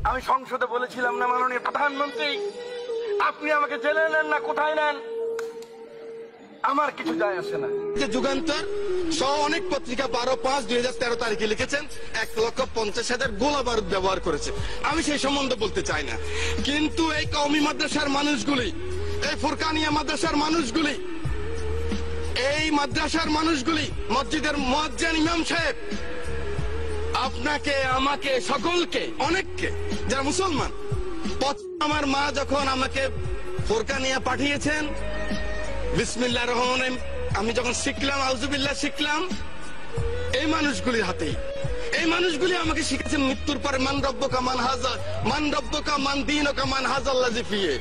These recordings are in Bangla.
আমি সংসদে বলেছিলাম না মাননীয় প্রধানমন্ত্রী, আপনি আমাকে জেলে নেন না কোথায় নেন আমার কিছু যায় আসে না। যে যুগান্তর সহ অনেক পত্রিকা 12/5/2013 তারিখে লিখেছেন 1,50,000 গোলা বারুদ ব্যবহার করেছে। আমি সেই সম্বন্ধে বলতে চাই না, কিন্তু এই কওমি মাদ্রাসার মানুষগুলি, এই ফুরকানিয়া মাদ্রাসার মানুষগুলি, এই মাদ্রাসার মানুষগুলি, মসজিদের মুয়াজ্জিন ইমাম সাহেব, আপনাকে, আমাকে, সকলকে, অনেককে, যারা মুসলমান, আমার মা যখন আমাকে ফুরকানিয়া পাঠিয়েছেন, বিসমিল্লাহির রহমানির রহিম আমি যখন শিখলাম, আউযুবিল্লাহ শিখলাম, এই মানুষগুলির হাতেই। এই মানুষগুলি আমাকে শিখেছেন মৃত্যুর পরে মান রব্বুকা মান হাযা, মান রব্বুকা মান দীনুকা মান হাযাল্লাযী ফিহি।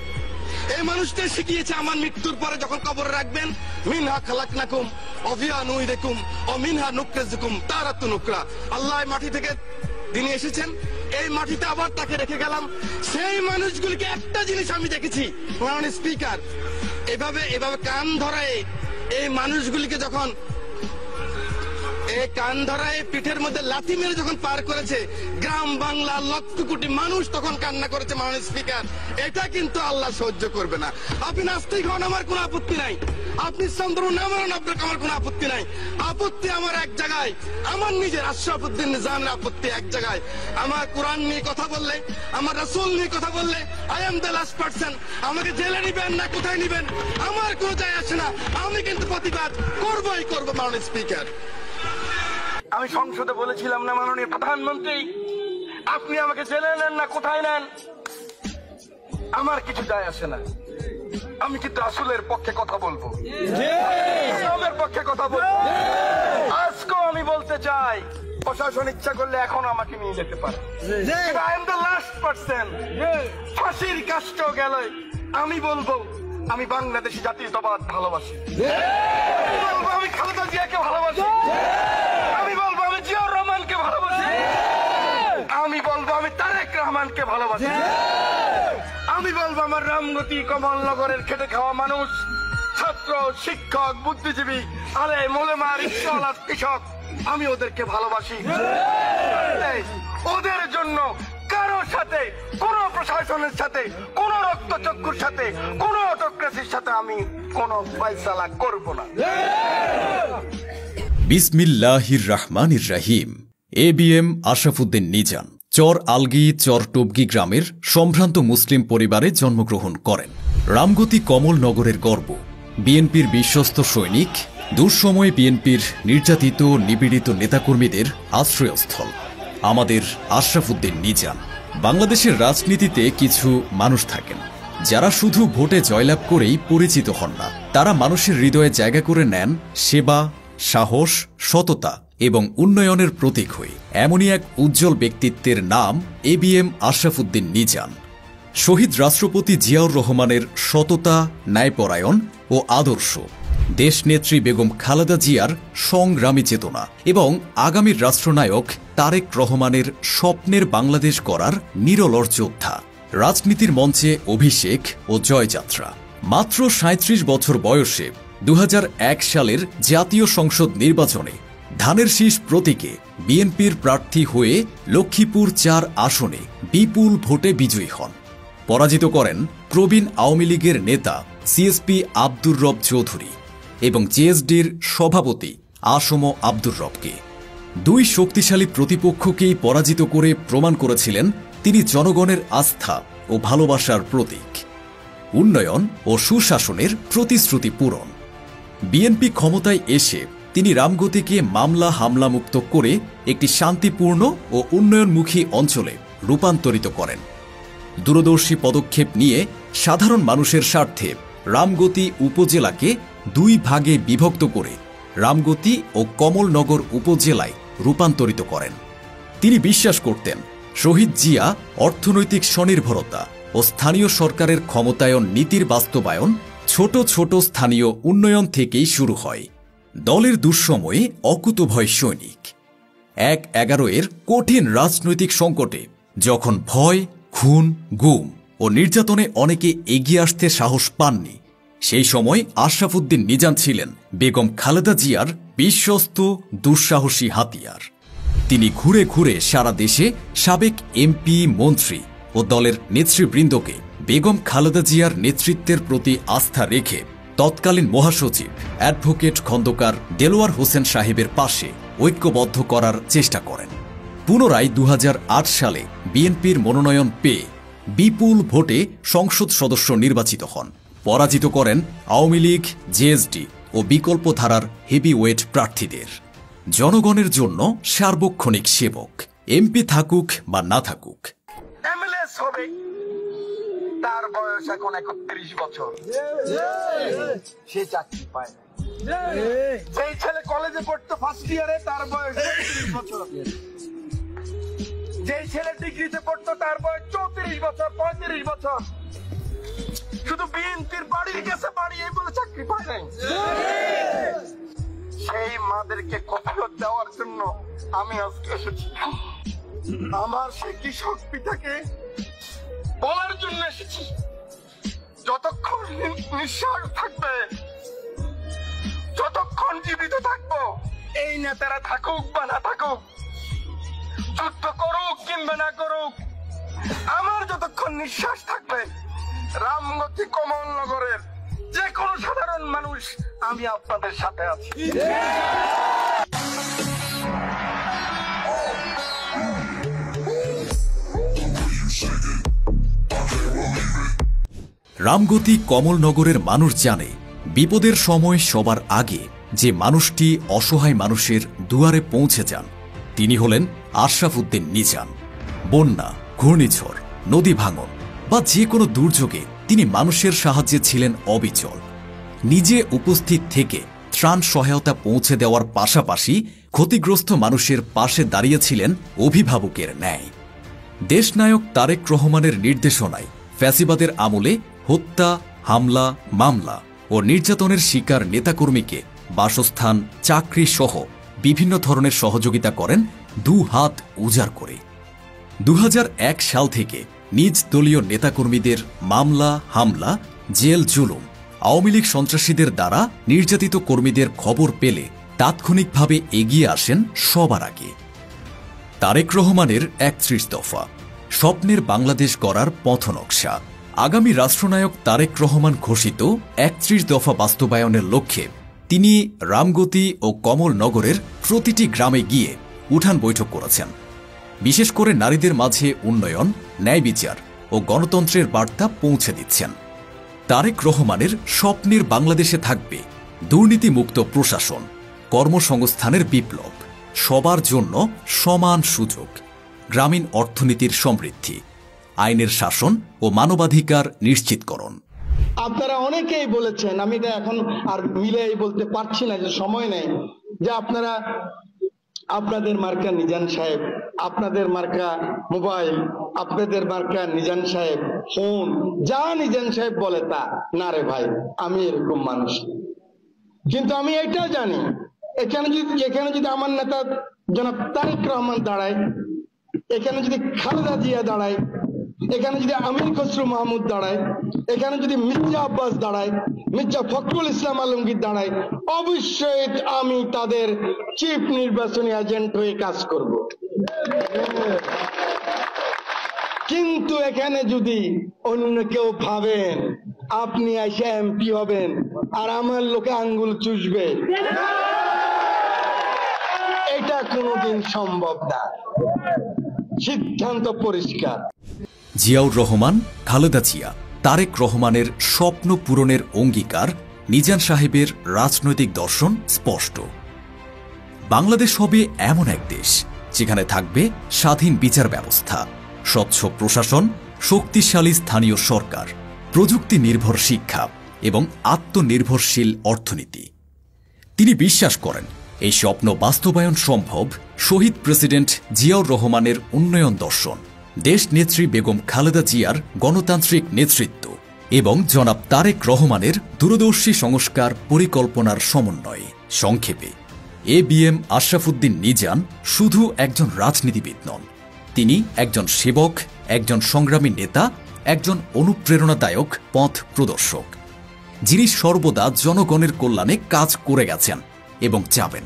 এই মানুষটা শিখিয়েছে আমার মৃত্যুর পরে যখন কবরে রাখবেন, মিনহা খালাকনাকুম ওয়া ফিহা নুইদুকুম ওয়া মিনহা নুখরিজুকুম তারাতুন উখরা। আল্লাহ মাটি থেকে তিনি এসেছেন, এই মাটিতে আবার তাকে রেখে গেলাম। সেই মানুষগুলিকে একটা জিনিস আমি দেখেছি, মাননীয় স্পিকার, এভাবে কান ধরায় এই মানুষগুলিকে যখন কান ধরায় পিঠের মধ্যে লাথি মেরে যখন পার করেছে, গ্রাম বাংলা লক্ষ কোটি মানুষ তখন কান্না করেছে। মাননীয় স্পিকার, এটা কিন্তু আল্লাহ সহ্য করবে না। আপনি নাস্তিক হন, আমার কোনো আপত্তি নাই। আপনি চন্দ্রন নামেন, আপনার আমার কোনো আপত্তি নাই। আপত্তি আমার এক জায়গায়, আমার নিজের আশরাফুদ্দিন নিজামের আপত্তি এক জায়গায়। আমার কোরআন নিয়ে কথা বললে, আমার রাসূল নিয়ে কথা বললে, I am the last person. আমাকে জেলে নিবেন না কোথায় নিবেন আমার কোনো যায় আসে না। আমি কিন্তু প্রতিবাদ করবই করবো। মাননীয় স্পিকার, আমি সংসদে বলেছিলাম না মাননীয় প্রধানমন্ত্রী, আপনি আমাকে জেলে নেন না কোথায় নেন আমার কিছু যায় আসে না। আমি কিন্তু রাসূলের পক্ষে কথা বলবো, ইসলামের পক্ষে কথা বলবো। আজকেও আমি বলতে চাই, প্রশাসন ইচ্ছা করলে এখন আমাকে নিয়ে যেতে পারে। I am the last person. ফাঁসির কাষ্ট গেল, আমি বলবো আমি বাংলাদেশি জাতীয়তাবাদ ভালোবাসি। আমি বলবো আমি খালেদা জিয়াকে ভালোবাসি। আমি বলবো আমি জিয়াউর রহমানকে ভালোবাসি। আমি বলবো আমি তারেক রহমানকে ভালোবাসি। আমি বলবো আমার রামগতি কমলনগরের খেটে খাওয়া মানুষ, ছাত্র, শিক্ষক, বুদ্ধিজীবী, আলেম ওলেমা, রিকশাওয়ালা, কৃষক, আমি ওদেরকে ভালোবাসি। ওদের জন্য কারোর সাথে, কোন প্রশাসনের সাথে, কোন রক্তচক্ষুর সাথে, কোন অটোক্রেসির সাথে আমি কোন ফয়সালা করব না। বিসমিল্লাহির রহমানির রহিম। এবিএম আশরাফুদ্দিন নিজাম চর আলগি চর টুবগি গ্রামের সম্ভ্রান্ত মুসলিম পরিবারে জন্মগ্রহণ করেন। রামগতি কমলনগরের গর্ব, বিএনপির বিশ্বস্ত সৈনিক, দুঃসময়ে বিএনপির নির্যাতিত নিপীড়িত নেতাকর্মীদের আশ্রয়স্থল আমাদের আশরাফুদ্দিন নিজাম। বাংলাদেশের রাজনীতিতে কিছু মানুষ থাকেন যারা শুধু ভোটে জয়লাভ করেই পরিচিত হন না, তারা মানুষের হৃদয়ে জায়গা করে নেন সেবা, সাহস, সততা এবং উন্নয়নের প্রতীক হয়ে। এমনই এক উজ্জ্বল ব্যক্তিত্বের নাম এবিএম আশরাফুদ্দিন নিজাম। শহীদ রাষ্ট্রপতি জিয়াউর রহমানের সততা, ন্যায়পরায়ণ ও আদর্শ, দেশনেত্রী বেগম খালেদা জিয়ার সংগ্রামী চেতনা এবং আগামীর রাষ্ট্রনায়ক তারেক রহমানের স্বপ্নের বাংলাদেশ গড়ার নিরলস যোদ্ধা। রাজনীতির মঞ্চে অভিষেক ও জয়যাত্রা। মাত্র ৩৭ বছর বয়সে ২০০১ সালের জাতীয় সংসদ নির্বাচনে ধানের শীষ প্রতীকে বিএনপির প্রার্থী হয়ে লক্ষ্মীপুর ৪ আসনে বিপুল ভোটে বিজয়ী হন। পরাজিত করেন প্রবীণ আওয়ামী লীগের নেতা সিএসপি আব্দুর রব চৌধুরী এবং জেএসডির সভাপতি আসম আব্দুর রবকে। দুই শক্তিশালী প্রতিপক্ষকেই পরাজিত করে প্রমাণ করেছিলেন তিনি জনগণের আস্থা ও ভালোবাসার প্রতীক। উন্নয়ন ও সুশাসনের প্রতিশ্রুতি পূরণ। বিএনপি ক্ষমতায় এসে তিনি রামগতিকে মামলা হামলা মুক্ত করে একটি শান্তিপূর্ণ ও উন্নয়নমুখী অঞ্চলে রূপান্তরিত করেন। দূরদর্শী পদক্ষেপ নিয়ে সাধারণ মানুষের স্বার্থে রামগতি উপজেলাকে ২ ভাগে বিভক্ত করে রামগতি ও কমলনগর উপজেলায় রূপান্তরিত করেন। তিনি বিশ্বাস করতেন শহীদ জিয়া অর্থনৈতিক স্বনির্ভরতা ও স্থানীয় সরকারের ক্ষমতায়ন নীতির বাস্তবায়ন ছোট ছোট স্থানীয় উন্নয়ন থেকেই শুরু হয়। দলের দুঃসময়ে অকুতোভয় সৈনিক। ১/১১ কঠিন রাজনৈতিক সংকটে যখন ভয়, খুন, গুম ও নির্যাতনে অনেকে এগিয়ে আসতে সাহস পাননি, সেই সময় আশরাফুদ্দিন নিজাম ছিলেন বেগম খালেদা জিয়ার বিশ্বস্ত দুঃসাহসী হাতিয়ার। তিনি ঘুরে ঘুরে সারা দেশে সাবেক এমপি, মন্ত্রী ও দলের নেতৃবৃন্দকে বেগম খালেদা জিয়ার নেতৃত্বের প্রতি আস্থা রেখে তৎকালীন মহাসচিব অ্যাডভোকেট খন্দকার দেলোয়ার হোসেন সাহেবের পাশে ঐক্যবদ্ধ করার চেষ্টা করেন। পুনরায় 2008 সালে বিএনপির মনোনয়ন পেয়ে বিপুল ভোটে সংসদ সদস্য নির্বাচিত হন। পরাজিত করেন আওয়ামী লীগ, জেএসডি ও বিকল্প ধারার হেভিওয়েট প্রার্থীদের। জনগণের জন্য সার্বক্ষণিক সেবক, এমপি থাকুক বা না থাকুক। এমএলএস হবে, তার বয়স এখন 31 বছর, সে চাকরি পায় না। যেই ছেলে কলেজে পড়তো ফার্স্ট ইয়ারে, তার বয়স 30 বছর। যেই ছেলে ডিগ্রিতে পড়তো, তার বয়স 34 বছর, 35 বছর। শুধু বিএনপির বাড়ির গেছে বাড়ি, এই বলে চাকরি পায় নাই। সেই মাদেরকে কফিয়ত দেওয়ার জন্য আমি আজকে এসেছি। আমার সে কৃষক পিতাকে বলার জন্য এসেছি, যতক্ষণ নিঃশ্বাস থাকবে, যতক্ষণ জীবিত থাকবো, এই নেতারা থাকুক বা না থাকুক, যুদ্ধ করুক কিংবা না করুক, আমার যতক্ষণ নিঃশ্বাস থাকবে, রামগতি কমলনগরের যে কোনো সাধারণ মানুষ, আমি আপনাদের সাথে আছি। রামগতি কমলনগরের মানুষ জানে, বিপদের সময় সবার আগে যে মানুষটি অসহায় মানুষের দুয়ারে পৌঁছে যান, তিনি হলেন আশরাফ উদ্দিন নিজান। বন্যা, ঘূর্ণিঝড়, নদী ভাঙন বা যে কোনো দুর্যোগে তিনি মানুষের সাহায্যে ছিলেন অবিচল। নিজে উপস্থিত থেকে ত্রাণ সহায়তা পৌঁছে দেওয়ার পাশাপাশি ক্ষতিগ্রস্ত মানুষের পাশে দাঁড়িয়েছিলেন অভিভাবকের ন্যায়। দেশনায়ক তারেক রহমানের নির্দেশনায় ফ্যাসিবাদের আমলে হত্যা, হামলা, মামলা ও নির্যাতনের শিকার নেতাকর্মীকে বাসস্থান, চাকরি সহ বিভিন্ন ধরনের সহযোগিতা করেন দু হাত উজাড় করে। 2001 সাল থেকে নিজ দলীয় নেতাকর্মীদের মামলা, হামলা, জেল জুলুম, আওয়ামী লীগ সন্ত্রাসীদের দ্বারা নির্যাতিত কর্মীদের খবর পেলে তাৎক্ষণিকভাবে এগিয়ে আসেন সবার আগে। তারেক রহমানের 31 দফা, স্বপ্নের বাংলাদেশ গড়ার পথনকশা। আগামী রাষ্ট্রনায়ক তারেক রহমান ঘোষিত 31 দফা বাস্তবায়নের লক্ষ্যে তিনি রামগতি ও কমলনগরের প্রতিটি গ্রামে গিয়ে উঠান বৈঠক করেছেন। বিশেষ করে নারীদের মাঝে উন্নয়ন, ন্যায় বিচার ও গণতন্ত্রের বার্তা পৌঁছে দিচ্ছেন। তারেক রহমানের স্বপ্নের বাংলাদেশে থাকবে দুর্নীতিমুক্ত প্রশাসন, কর্মসংস্থানের বিপ্লব, সবার জন্য সমান সুযোগ, গ্রামীণ অর্থনীতির সমৃদ্ধি, আইনের শাসন ও মানবাধিকার নিশ্চিতকরণ। আপনারা অনেকেই বলেছেন, আমি এটা এখন আর মিলেই বলতে পারছি না, যে সময় নেই, যে আপনারা আপনাদের মার্কা নিজান সাহেব, আপনাদের মার্কা মোবাইল, আপনাদের মার্কা নিজান সাহেব ফোন, যা নিজান সাহেব বলে তা। না রে ভাই, আমি এরকম মানুষ। কিন্তু আমি এটা জানি, এখানে যদি আমার নেতা জনাব তারেক রহমান দাঁড়ায়, এখানে যদি খালেদা জিয়া দাঁড়ায়, এখানে যদি আমির খসরু মাহমুদ দাঁড়ায়, এখানে যদি মির্জা আব্বাস দাঁড়ায়, মির্জা ফখরুল ইসলাম আলমগীর দাঁড়ায়, অবশ্যই আমি তাদের চিফ নির্বাচনী এজেন্ট হয়ে কাজ করব। কিন্তু এখানে যদি অন্য কেউ ভাবেন আপনি এসে এমপি হবেন আর আমার লোকে আঙ্গুল চুষবে, এটা কোনোদিন সম্ভব না। সিদ্ধান্ত পরিষ্কার। জিয়াউর রহমান, খালেদা জিয়া, তারেক রহমানের স্বপ্ন পূরণের অঙ্গীকার, নিজান সাহেবের রাজনৈতিক দর্শন স্পষ্ট। বাংলাদেশ হবে এমন এক দেশ যেখানে থাকবে স্বাধীন বিচার ব্যবস্থা, স্বচ্ছ প্রশাসন, শক্তিশালী স্থানীয় সরকার, প্রযুক্তি নির্ভর শিক্ষা এবং আত্মনির্ভরশীল অর্থনীতি। তিনি বিশ্বাস করেন এই স্বপ্ন বাস্তবায়ন সম্ভব শহীদ প্রেসিডেন্ট জিয়াউর রহমানের উন্নয়ন দর্শন, দেশ নেত্রী বেগম খালেদা জিয়ার গণতান্ত্রিক নেতৃত্ব এবং জনাব তারেক রহমানের দূরদর্শী সংস্কার পরিকল্পনার সমন্বয়ে। সংক্ষেপে, ABM আশরাফ উদ্দিন নিজান শুধু একজন রাজনীতিবিদ নন, তিনি একজন সেবক, একজন সংগ্রামী নেতা, একজন অনুপ্রেরণাদায়ক পথ প্রদর্শক, যিনি সর্বদা জনগণের কল্যাণে কাজ করে গেছেন এবং যাবেন।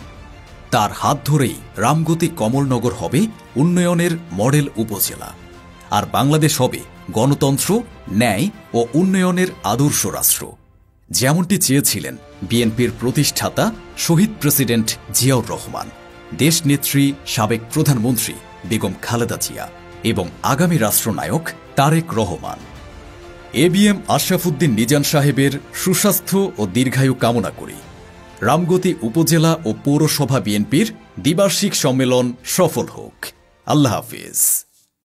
তার হাত ধরেই রামগতি কমলনগর হবে উন্নয়নের মডেল উপজেলা। আর বাংলাদেশ হবে গণতন্ত্র, ন্যায় ও উন্নয়নের আদর্শ রাষ্ট্র, যেমনটি চেয়েছিলেন বিএনপির প্রতিষ্ঠাতা শহীদ প্রেসিডেন্ট জিয়াউর রহমান, দেশনেত্রী সাবেক প্রধানমন্ত্রী বেগম খালেদা জিয়া এবং আগামী রাষ্ট্রনায়ক তারেক রহমান। এবিএম আশরাফ উদ্দিন নিজান সাহেবের সুস্বাস্থ্য ও দীর্ঘায়ু কামনা করি। রামগতি উপজেলা ও পৌরসভা বিএনপির দ্বিবার্ষিক সম্মেলন সফল হোক। আল্লাহ হাফিজ।